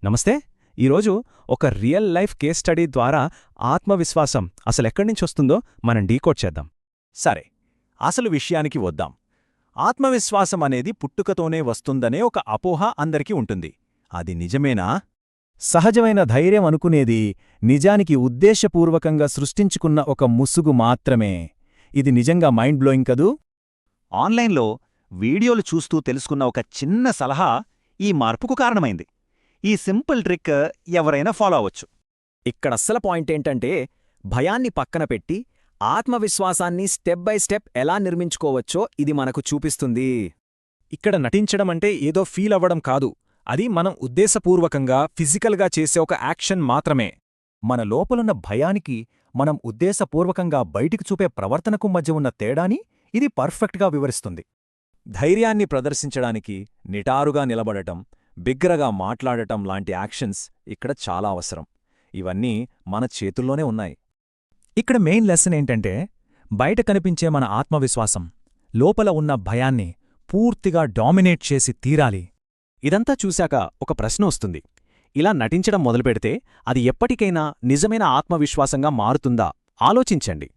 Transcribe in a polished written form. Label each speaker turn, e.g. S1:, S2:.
S1: నమస్తే. ఈరోజు ఒక రియల్ లైఫ్ కేస్ స్టడీ ద్వారా ఆత్మవిశ్వాసం అసలెక్కడ్నించొస్తుందో మనం డీకోడ్ చేద్దాం.
S2: సరే, అసలు విషయానికి వద్దాం. ఆత్మవిశ్వాసం అనేది పుట్టుకతోనే వస్తుందనే ఒక అపోహ అందరికీ ఉంటుంది. అది నిజమేనా?
S3: సహజమైన ధైర్యం అనుకునేది నిజానికి ఉద్దేశపూర్వకంగా సృష్టించుకున్న ఒక ముసుగు మాత్రమే. ఇది నిజంగా మైండ్ బ్లోయింగ్ కదూ?
S2: ఆన్లైన్లో వీడియోలు చూస్తూ తెలుసుకున్న ఒక చిన్న సలహా ఈ మార్పుకు కారణమైంది. ఈ సింపుల్ ట్రిక్ ఎవరైనా ఫాలో అవ్వచ్చు.
S4: ఇక్కడస్సల పాయింటేంటంటే, భయాన్ని పక్కన పెట్టి ఆత్మవిశ్వాసాన్ని స్టెప్ బై స్టెప్ ఎలా నిర్మించుకోవచ్చో ఇది మనకు చూపిస్తుంది.
S1: ఇక్కడ నటించడమంటే ఏదో ఫీల్ అవ్వడం కాదు, అది మనం ఉద్దేశపూర్వకంగా ఫిజికల్గా చేసే ఒక యాక్షన్ మాత్రమే.
S3: మన లోపలున్న భయానికి మనం ఉద్దేశపూర్వకంగా బయటికి చూపే ప్రవర్తనకు మధ్య ఉన్న తేడాని ఇది పర్ఫెక్ట్గా వివరిస్తుంది.
S2: ధైర్యాన్ని ప్రదర్శించడానికి నిటారుగా నిలబడటం, బిగ్గరగా మాట్లాడటం లాంటి యాక్షన్స్ ఇక్కడ చాలా అవసరం. ఇవన్నీ మన చేతుల్లోనే ఉన్నాయి.
S3: ఇక్కడ మెయిన్ లెసన్ ఏంటంటే, బయట కనిపించే మన ఆత్మవిశ్వాసం లోపల ఉన్న భయాన్ని పూర్తిగా డామినేట్ చేసి తీరాలి.
S1: ఇదంతా చూశాక ఒక ప్రశ్న వస్తుంది. ఇలా నటించడం మొదలుపెడితే అది ఎప్పటికైనా నిజమైన ఆత్మవిశ్వాసంగా మారుతుందా? ఆలోచించండి.